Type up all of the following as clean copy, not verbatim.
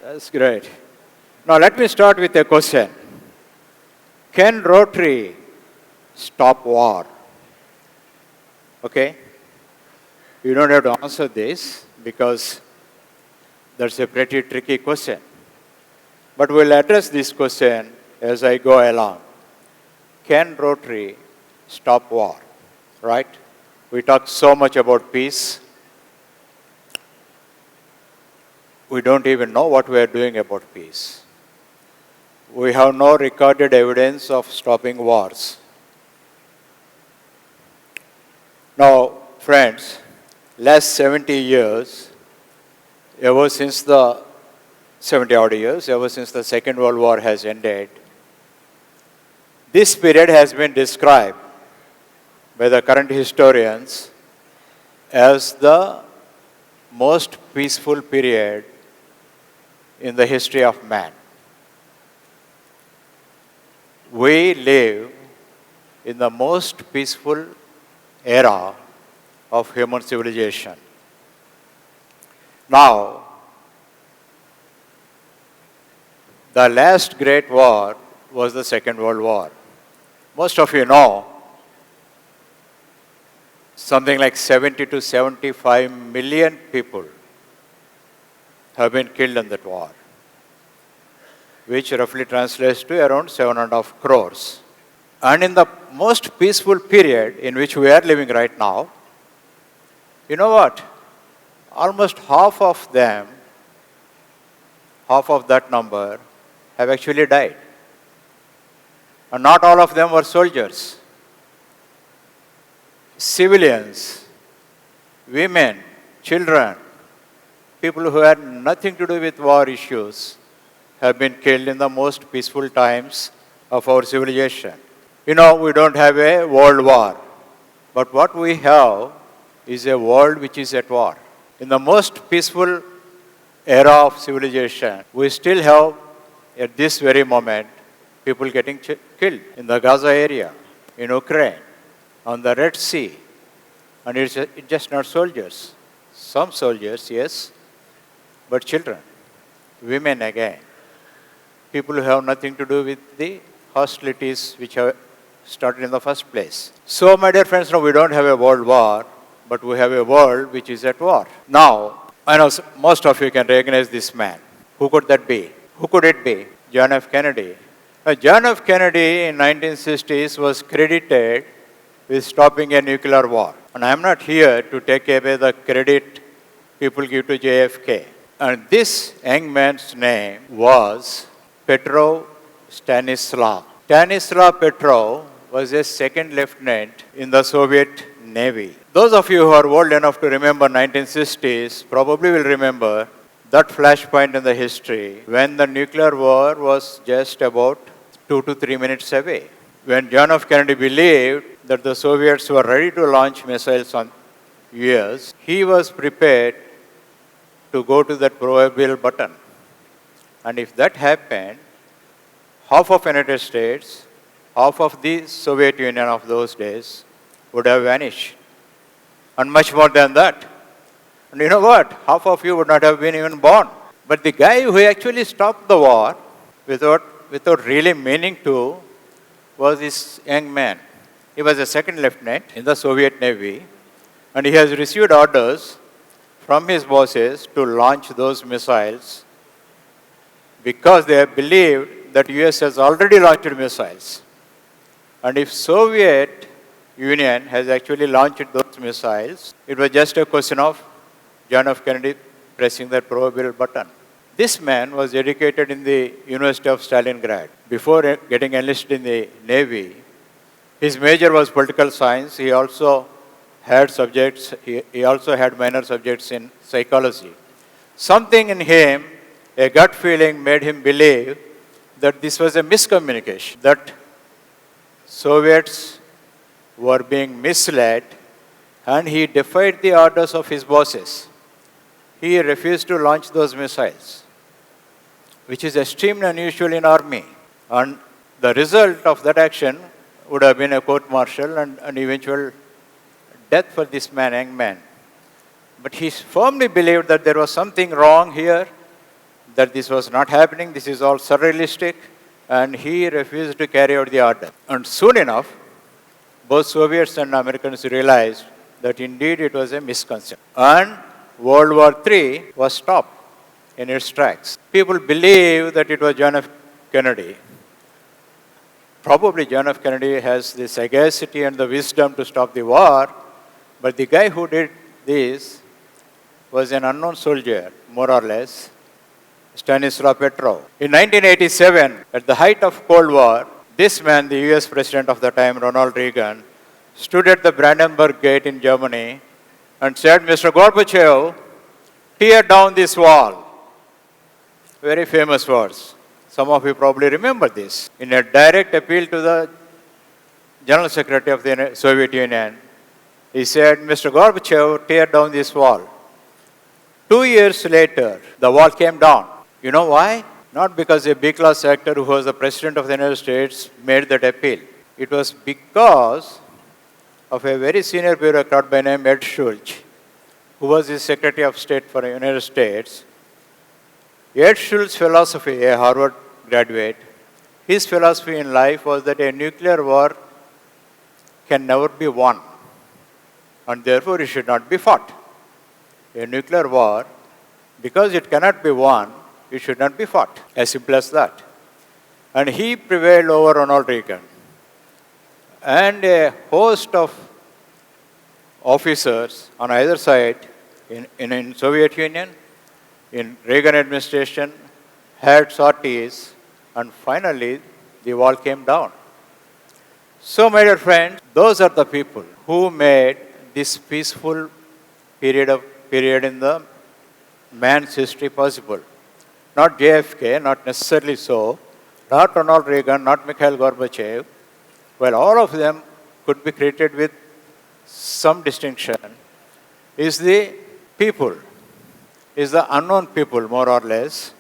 That's great. Now let me start with a question. Can Rotary stop war? Okay? You don't have to answer this because that's a pretty tricky question. But we'll address this question as I go along. Can Rotary stop war? Right? We talk so much about peace. We don't even know what we are doing about peace. We have no recorded evidence of stopping wars. Now, friends, last 70 years, ever since the 70-odd years, ever since the Second World War has ended, this period has been described by the current historians as the most peaceful period in the history of man. We live in the most peaceful era of human civilization. Now, the last great war was the Second World War. Most of you know, something like 70 to 75 million people have been killed in that war, which roughly translates to around 7.5 crores. And in the most peaceful period in which we are living right now, you know what? Almost half of them, half of that number, have actually died. And not all of them were soldiers. Civilians, women, children, people who had nothing to do with war issues have been killed in the most peaceful times of our civilization. You know, we don't have a world war, but what we have is a world which is at war. In the most peaceful era of civilization, we still have, at this very moment, people getting killed in the Gaza area, in Ukraine, on the Red Sea. And it's just not soldiers. Some soldiers, yes, but children, women again, people who have nothing to do with the hostilities which have started in the first place. So, my dear friends, now we don't have a world war, but we have a world which is at war. Now, I know most of you can recognize this man. Who could that be? Who could it be? John F. Kennedy. John F. Kennedy in 1960s was credited with stopping a nuclear war. And I'm not here to take away the credit people give to JFK. And this young man's name was Petrov Stanislav. Stanislav Petrov was a second lieutenant in the Soviet Navy. Those of you who are old enough to remember 1960s probably will remember that flashpoint in the history when the nuclear war was just about 2 to 3 minutes away. When John F. Kennedy believed that the Soviets were ready to launch missiles on US, he was prepared to go to that proverbial button. And if that happened, half of the United States, half of the Soviet Union of those days would have vanished. And much more than that. And you know what? Half of you would not have been even born. But the guy who actually stopped the war without really meaning to was this young man. He was a second lieutenant in the Soviet Navy, and he has received orders from his bosses to launch those missiles because they have believed that US has already launched missiles. And if Soviet Union has actually launched those missiles, it was just a question of John F. Kennedy pressing that proverbial button. This man was educated in the University of Stalingrad. Before getting enlisted in the Navy, his major was political science. He also had minor subjects in psychology. Something in him, a gut feeling, made him believe that this was a miscommunication, that Soviets were being misled, and he defied the orders of his bosses. He refused to launch those missiles, which is extremely unusual in army. And the result of that action would have been a court-martial and an eventual death for this young man. But he firmly believed that there was something wrong here, that this was not happening, this is all surrealistic, and he refused to carry out the order. And soon enough, both Soviets and Americans realized that indeed it was a misconception. And World War III was stopped in its tracks. People believe that it was John F. Kennedy. Probably John F. Kennedy has the sagacity and the wisdom to stop the war, but the guy who did this was an unknown soldier, more or less, Stanislav Petrov. In 1987, at the height of Cold War, this man, the US president of the time, Ronald Reagan, stood at the Brandenburg Gate in Germany and said, Mr. Gorbachev, tear down this wall. Very famous words. Some of you probably remember this. In a direct appeal to the General Secretary of the Soviet Union, he said, Mr. Gorbachev, tear down this wall. 2 years later, the wall came down. You know why? Not because a B-class actor who was the President of the United States made that appeal. It was because of a very senior bureaucrat by name Ed Schultz, who was the Secretary of State for the United States. Ed Schultz's philosophy, a Harvard graduate, his philosophy in life was that a nuclear war can never be won, and therefore it should not be fought. A nuclear war, because it cannot be won, it should not be fought. As simple as that. And he prevailed over Ronald Reagan. And a host of officers on either side in Soviet Union, in Reagan administration, had sorties, and finally the wall came down. So, my dear friends, those are the people who made this peaceful period in the man's history possible. Not JFK, not necessarily so, not Ronald Reagan, not Mikhail Gorbachev. Well, all of them could be credited with some distinction. Is the people, is the unknown people, more or less,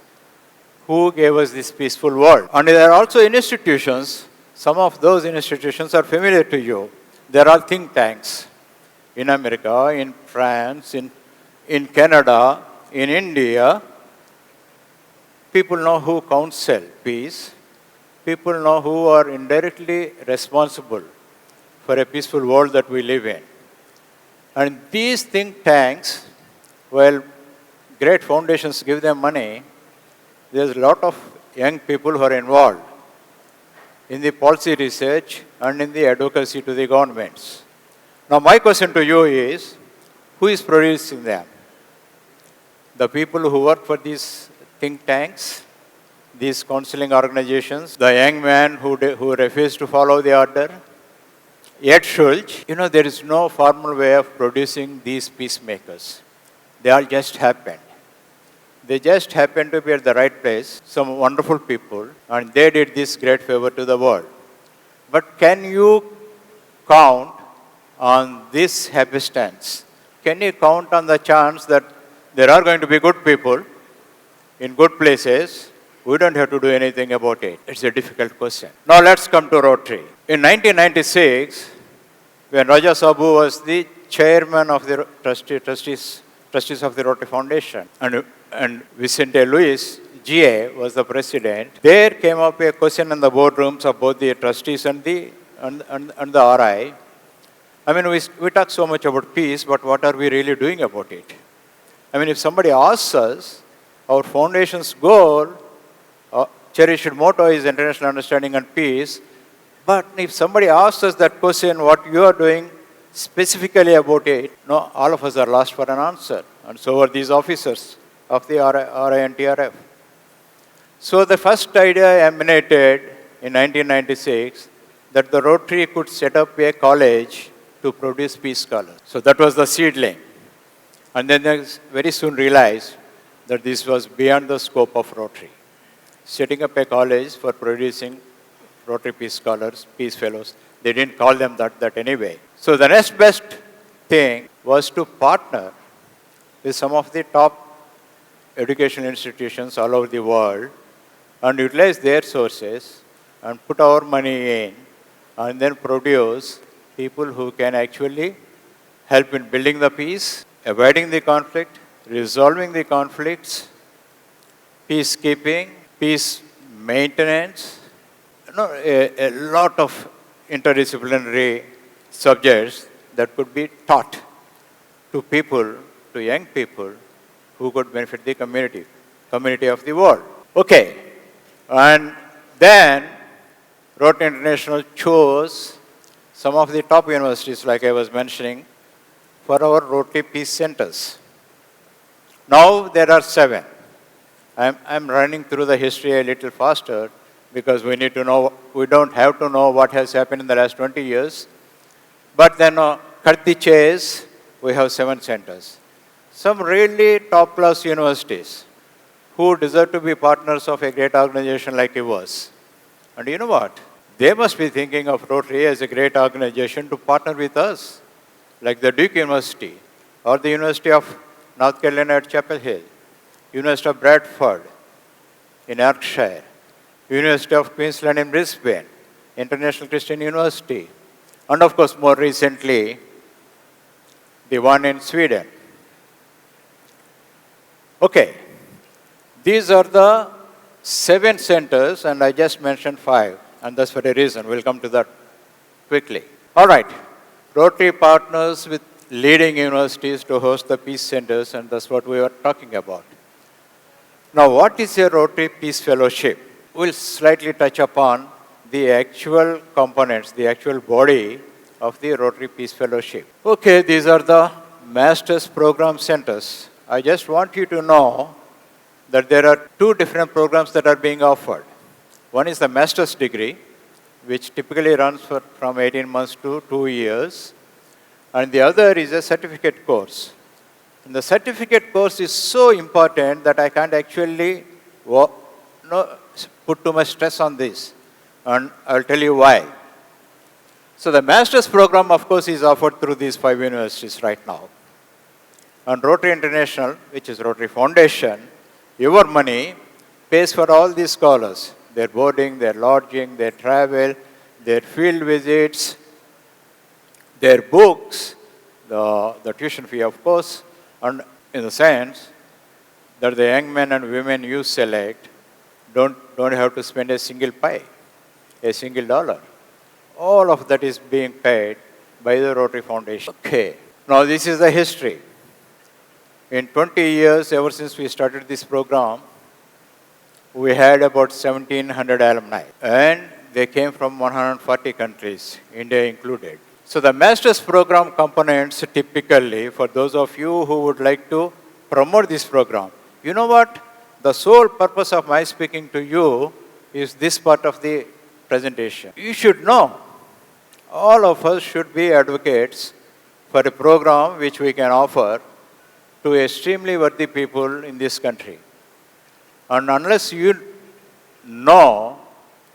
who gave us this peaceful world. And there are also institutions, some of those institutions are familiar to you. There are think tanks in America, in France, in Canada, in India. People know who counsel peace. People know who are indirectly responsible for a peaceful world that we live in. And these think tanks, well, great foundations give them money. There's a lot of young people who are involved in the policy research and in the advocacy to the governments. Now, my question to you is, who is producing them? The people who work for these think tanks, these counseling organizations, the young man who refused to follow the order, Ed Schultz. You know, there is no formal way of producing these peacemakers. They all just happened. They just happened to be at the right place, some wonderful people, and they did this great favor to the world. But can you count on this happenstance? Can you count on the chance that there are going to be good people in good places? We don't have to do anything about it. It's a difficult question. Now let's come to Rotary. In 1996, when Raja Sabu was the chairman of the trustees of the Rotary Foundation, and Vicente Luis, GA, was the president, there came up a question in the boardrooms of both the trustees and the RI. I mean, we talk so much about peace, but what are we really doing about it? I mean, if somebody asks us, our foundation's goal, cherished motto is international understanding and peace, but if somebody asks us that question, what you are doing specifically about it, no, all of us are lost for an answer. And so are these officers of the RI and TRF. So the first idea emanated in 1996 that the Rotary could set up a college to produce peace scholars. So that was the seedling. And then they very soon realized that this was beyond the scope of Rotary. Setting up a college for producing Rotary Peace Scholars, Peace Fellows. They didn't call them that anyway. So the next best thing was to partner with some of the top education institutions all over the world and utilize their sources and put our money in and then produce people who can actually help in building the peace, avoiding the conflict, resolving the conflicts, peacekeeping, peace maintenance, a lot of interdisciplinary subjects that could be taught to people, to young people who could benefit the community of the world. Okay, and then Rotary International chose some of the top universities, like I was mentioning, for our Rotary Peace Centers. Now there are 7. I'm running through the history a little faster because we need to know, we don't have to know what has happened in the last 20 years. But then, cut the chase, we have 7 centers. Some really top-class universities who deserve to be partners of a great organization like yours. And you know what? They must be thinking of Rotary as a great organization to partner with us, like the Duke University or the University of North Carolina at Chapel Hill, University of Bradford in Yorkshire, University of Queensland in Brisbane, International Christian University, and of course more recently, the one in Sweden. Okay, these are the 7 centers and I just mentioned 5 and that's for a reason, we'll come to that quickly. All right, Rotary partners with leading universities to host the Peace Centers and that's what we were talking about. Now, what is a Rotary Peace Fellowship? We'll slightly touch upon the actual components, the actual body of the Rotary Peace Fellowship. Okay, these are the Master's Program Centers. I just want you to know that there are 2 different programs that are being offered. One is the Master's degree, which typically runs from 18 months to 2 years. And the other is a certificate course. And the certificate course is so important that I can't actually put too much stress on this. And I'll tell you why. So the master's program, of course, is offered through these 5 universities right now. And Rotary International, which is Rotary Foundation, your money pays for all these scholars, their boarding, their lodging, their travel, their field visits, their books, the tuition fee, of course, and in the sense that the young men and women you select don't have to spend a single pie, a single dollar. All of that is being paid by the Rotary Foundation. Okay, now this is the history. In 20 years, ever since we started this program, we had about 1,700 alumni, and they came from 140 countries, India included. So the master's program components typically, for those of you who would like to promote this program, you know what? The sole purpose of my speaking to you is this part of the presentation. You should know, all of us should be advocates for a program which we can offer to extremely worthy people in this country. And unless you know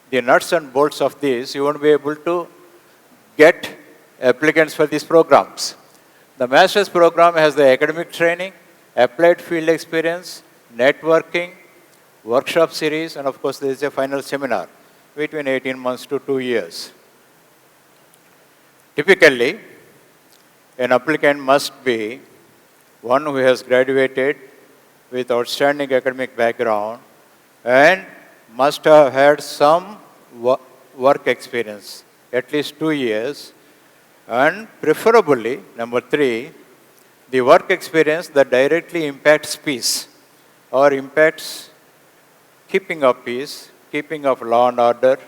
the nuts and bolts of this, you won't be able to get applicants for these programs. The master's program has the academic training, applied field experience, networking, workshop series, and of course there is a final seminar between 18 months to 2 years. Typically, an applicant must be one who has graduated with outstanding academic background and must have had some work experience, at least 2 years, and preferably, number 3, the work experience that directly impacts peace or impacts keeping of peace, keeping of law and order,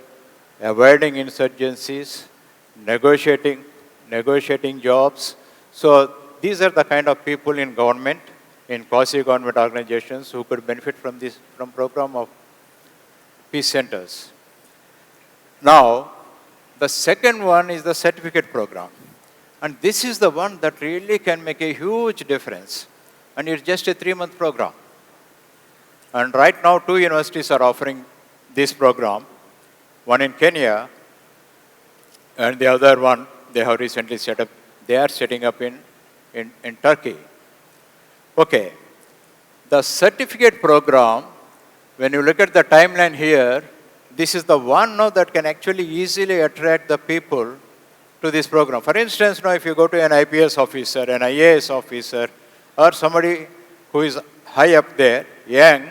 avoiding insurgencies, negotiating jobs. So these are the kind of people in government, in quasi-government organizations who could benefit from this program of peace centers. Now, the second one is the certificate program. And this is the one that really can make a huge difference. And it's just a 3-month program. And right now, 2 universities are offering this program. One in Kenya, and the other one they have recently set up. They are setting up in Turkey. Okay, the certificate program, when you look at the timeline here, this is the one now that can actually easily attract the people to this program. For instance, now if you go to an IPS officer, an IAS officer, or somebody who is high up there, young,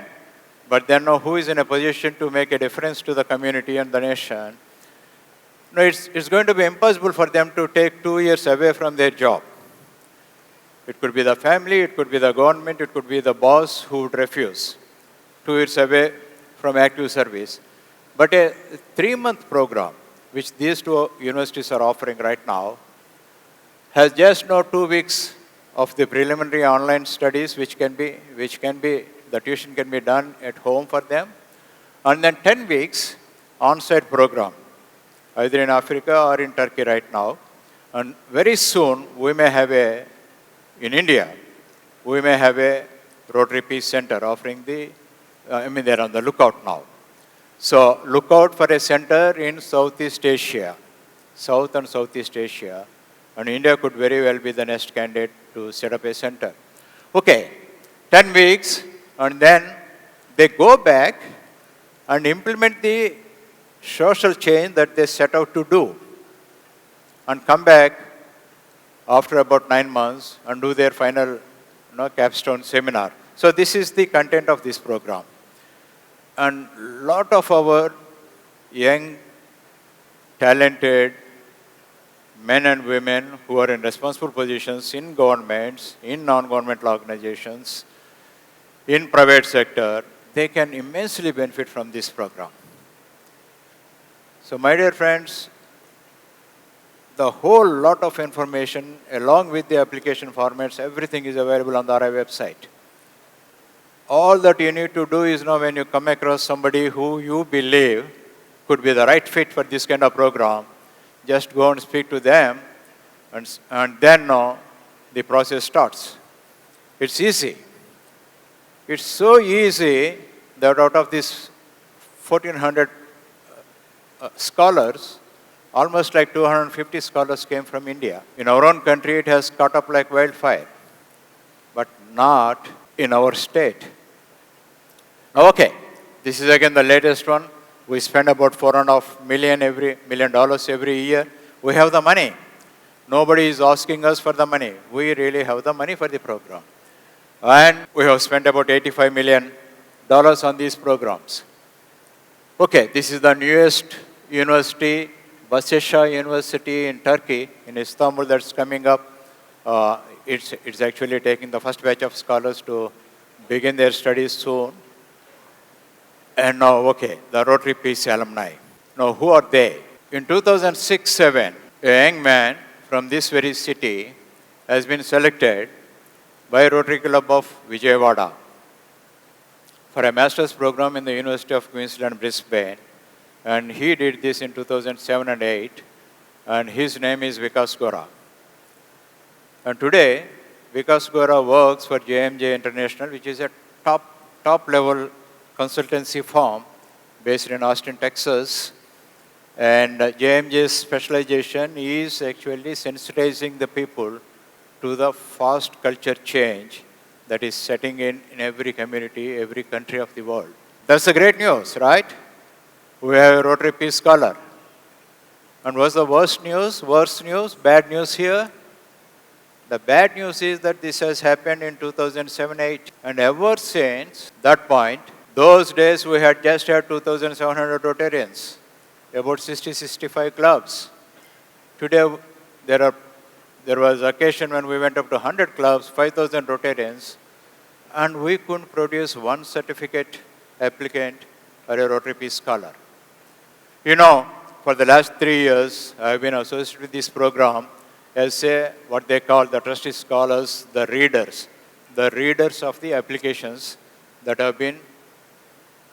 but then now who is in a position to make a difference to the community and the nation? No, it's going to be impossible for them to take 2 years away from their job. It could be the family, it could be the government, it could be the boss who would refuse 2 years away from active service. But a 3-month program, which these two universities are offering right now, has just now 2 weeks of the preliminary online studies, which can be, the tuition can be done at home for them, and then 10 weeks on-site program, either in Africa or in Turkey right now. And very soon, we may have in India, we may have a Rotary Peace Center offering they're on the lookout now. So look out for a center in Southeast Asia, South and Southeast Asia, and India could very well be the next candidate to set up a center. Okay, 10 weeks, and then they go back and implement the social change that they set out to do, and come back after about 9 months and do their final capstone seminar. So this is the content of this program. And a lot of our young, talented men and women who are in responsible positions in governments, in non-governmental organizations, in private sector, they can immensely benefit from this program. So my dear friends, the whole lot of information along with the application formats, everything is available on the RI website. All that you need to do is now when you come across somebody who you believe could be the right fit for this kind of program, just go and speak to them, and then the process starts. It's easy. It's so easy that out of these 1,400 scholars, almost like 250 scholars came from India. In our own country, it has caught up like wildfire, but not in our state. Okay, this is again the latest one. We spend about $4.5 million every year. We have the money. Nobody is asking us for the money. We really have the money for the program. And we have spent about $85 million on these programs. Okay, this is the newest university, Basesha University in Turkey, in Istanbul, that's coming up. It's actually taking the first batch of scholars to begin their studies soon. And now, okay, the Rotary Peace alumni. Now, who are they? In 2006-07, a young man from this very city has been selected by Rotary Club of Vijayawada for a master's program in the University of Queensland, Brisbane. And he did this in 2007 and 8, and his name is Vikas Gora. And today, Vikas Gora works for JMJ International, which is a top-level consultancy firm based in Austin, Texas. And JMJ's specialization is actually sensitizing the people to the fast culture change that is setting in every community, every country of the world. That's the great news, right? We have a Rotary Peace Scholar. And what's the worst news, bad news here? The bad news is that this has happened in 2007-8. And ever since that point, those days we had just had 2,700 Rotarians, about 60-65 clubs. Today, there was an occasion when we went up to 100 clubs, 5,000 Rotarians, and we couldn't produce one certificate applicant or a Rotary Peace Scholar. You know, for the last 3 years, I've been associated with this program as what they call the trustee scholars, the readers of the applications that have been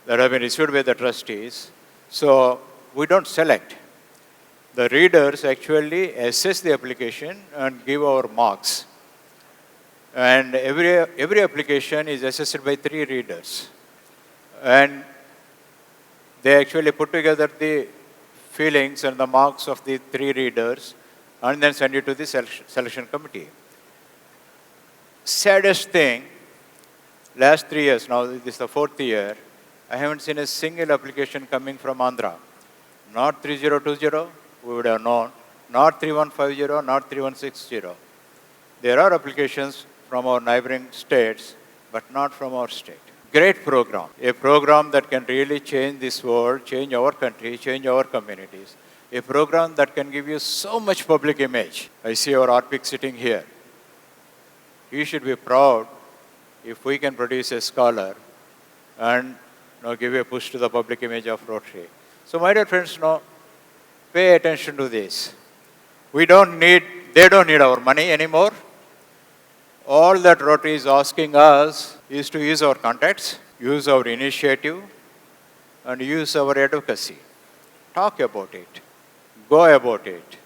issued by the trustees. So we don't select. The readers actually assess the application and give our marks. And every application is assessed by 3 readers. And they actually put together the feelings and the marks of the 3 readers and then send it to the selection committee. Saddest thing, last 3 years, now this is the 4th year, I haven't seen a single application coming from Andhra. Not 3020, we would have known. Not 3150, not 3160. There are applications from our neighboring states, but not from our state. Great program, a program that can really change this world, change our country, change our communities. A program that can give you so much public image. I see our RPIC sitting here. You should be proud if we can produce a scholar and give a push to the public image of Rotary. So my dear friends, pay attention to this. They don't need our money anymore. All that Rotary is asking us is to use our contacts, use our initiative, and use our advocacy. Talk about it. Go about it.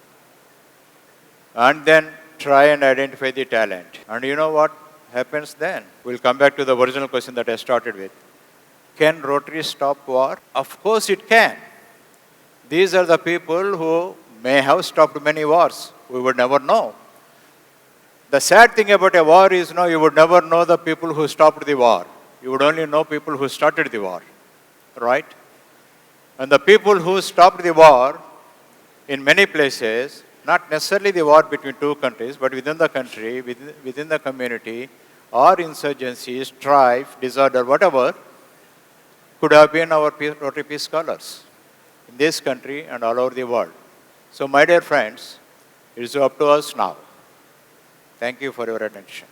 And then try and identify the talent. And you know what happens then? We'll come back to the original question that I started with. Can Rotary stop war? Of course it can. These are the people who may have stopped many wars. We would never know. The sad thing about a war is, you would never know the people who stopped the war. You would only know people who started the war, right? And the people who stopped the war in many places, not necessarily the war between two countries, but within the country, within the community, or insurgencies, strife, disorder, whatever, could have been our Rotary Peace Scholars in this country and all over the world. So my dear friends, it is up to us now. Thank you for your attention.